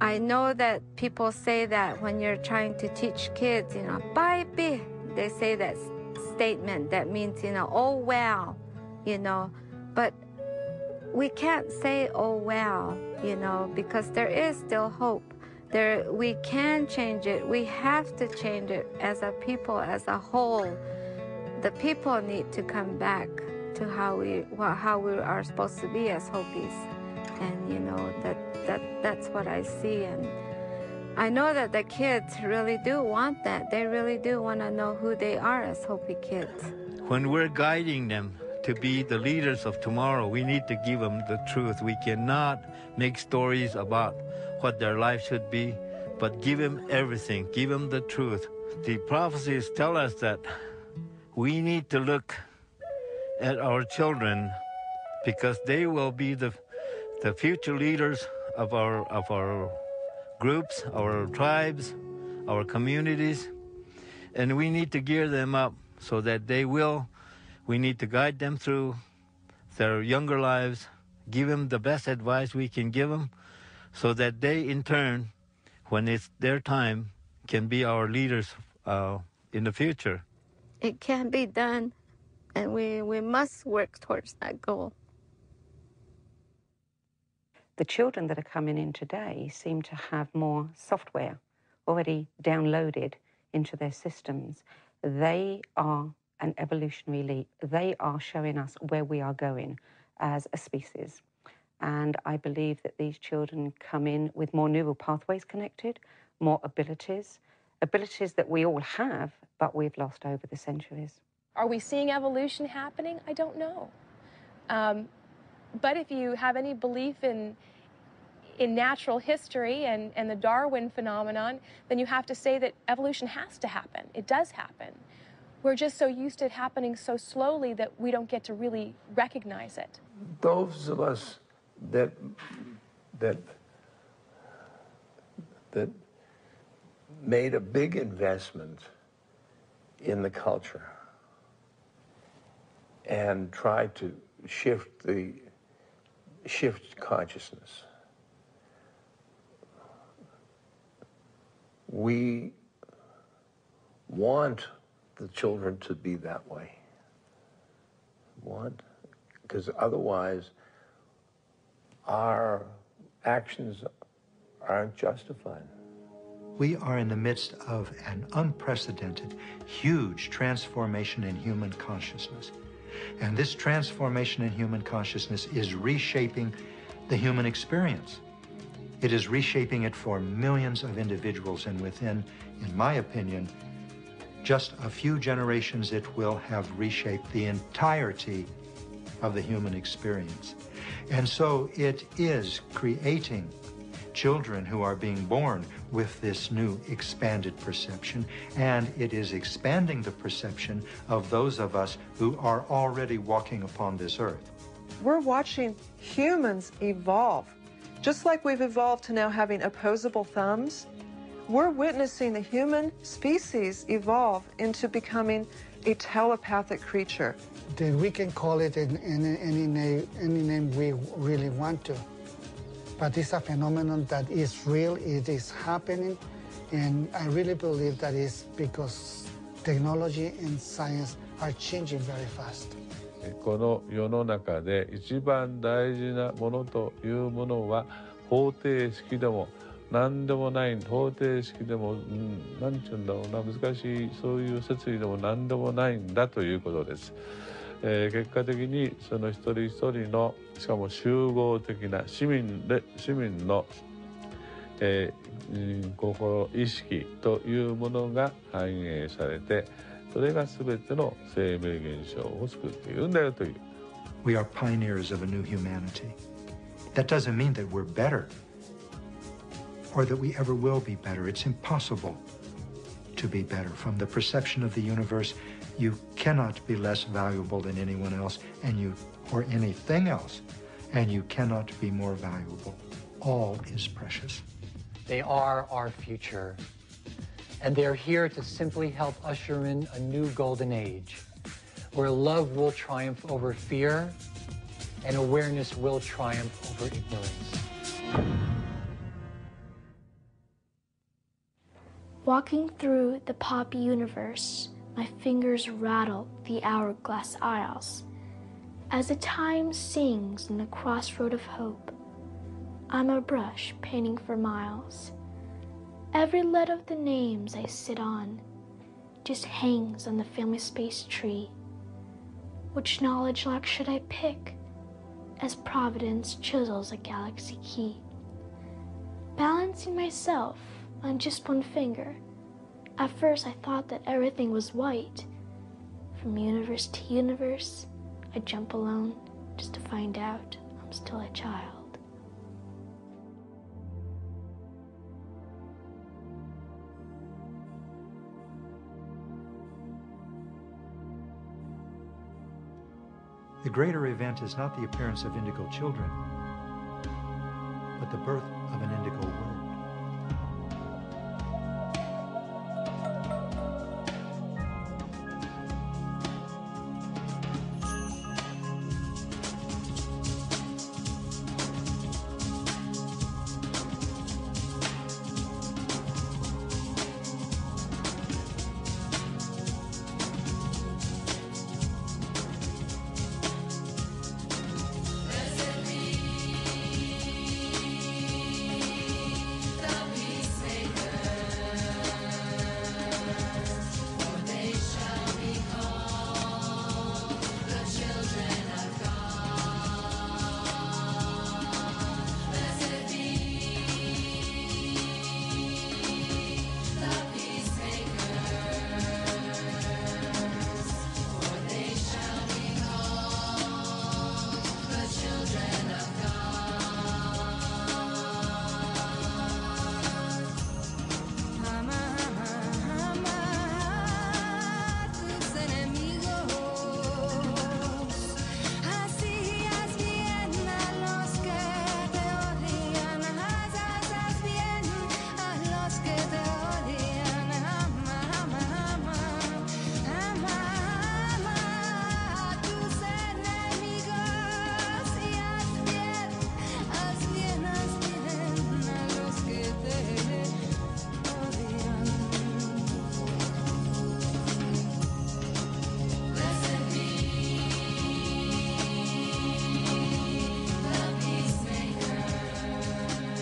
I know that people say that when you're trying to teach kids, baby, they say that statement that means, oh, well, but we can't say, oh, well, because there is still hope. We can change it. We have to change it as a people, as a whole. The people need to come back to how we are supposed to be as Hopis. And, that's what I see. And I know that the kids really do want that. They really do want to know who they are as Hopi kids. When we're guiding them to be the leaders of tomorrow, we need to give them the truth. We cannot make stories about what their life should be, but give them everything. Give them the truth. The prophecies tell us that we need to look at our children because they will be the future leaders of our groups, our tribes, our communities, and we need to gear them up so that we need to guide them through their younger lives, give them the best advice we can give them, so that they, in turn, when it's their time, can be our leaders in the future. It can be done, and we must work towards that goal. The children that are coming in today seem to have more software already downloaded into their systems. They are an evolutionary leap. They are showing us where we are going as a species. And I believe that these children come in with more neural pathways connected, more abilities that we all have, but we've lost over the centuries. Are we seeing evolution happening? I don't know. But if you have any belief in natural history and the Darwin phenomenon, then you have to say that evolution has to happen. It does happen. We're just so used to it happening so slowly that we don't get to really recognize it. Those of us that made a big investment in the culture and tried to shift consciousness. We want the children to be that way. Because otherwise our actions aren't justified. We are in the midst of an unprecedented, huge transformation in human consciousness. And this transformation in human consciousness is reshaping the human experience. It is reshaping it for millions of individuals, and within, in my opinion, just a few generations, it will have reshaped the entirety of the human experience. And so it is creating children who are being born with this new expanded perception, and it is expanding the perception of those of us who are already walking upon this earth. We're watching humans evolve. Just like we've evolved to now having opposable thumbs, we're witnessing the human species evolve into becoming a telepathic creature. Then we can call it any name we really want to. But it's a phenomenon that is real, it is happening, and I really believe that is because technology and science are changing very fast. この世の中で一番大事なものというものは方程式でも何でもない方程式でも何て言うんだろうな難しいそういう説理でも何でもないんだということです。結果的にその一人一人のしかも集合的な市民の、心意識というものが反映されてそれが全ての生命現象を作っているんだよという。We are pioneers of a new humanity. That doesn't mean that we're better or that we ever will be better. It's impossible to be better. From the perception of the universe, you cannot be less valuable than anyone else or anything else, and you cannot be more valuable. All is precious. They are our future, and they're here to simply help usher in a new golden age, where love will triumph over fear, and awareness will triumph over ignorance. Walking through the poppy universe, my fingers rattle the hourglass aisles. As the time sings in the crossroad of hope, I'm a brush painting for miles. Every letter of the names I sit on just hangs on the family space tree. Which knowledge lock should I pick as Providence chisels a galaxy key? Balancing myself on just one finger, at first I thought that everything was white. From universe to universe, I jump alone just to find out I'm still a child. The greater event is not the appearance of indigo children, but the birth of an indigo world.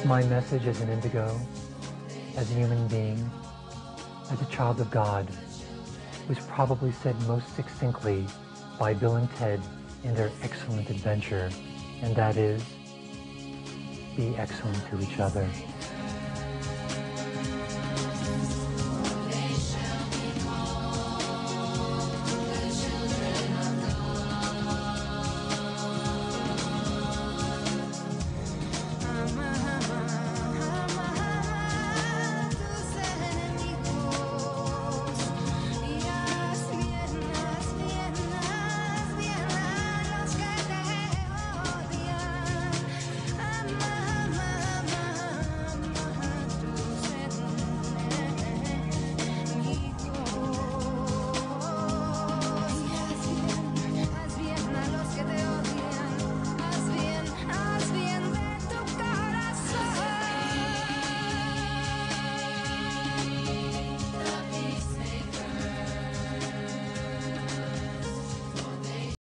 My message as an indigo, as a human being, as a child of God, was probably said most succinctly by Bill and Ted in their excellent adventure, and that is, be excellent to each other.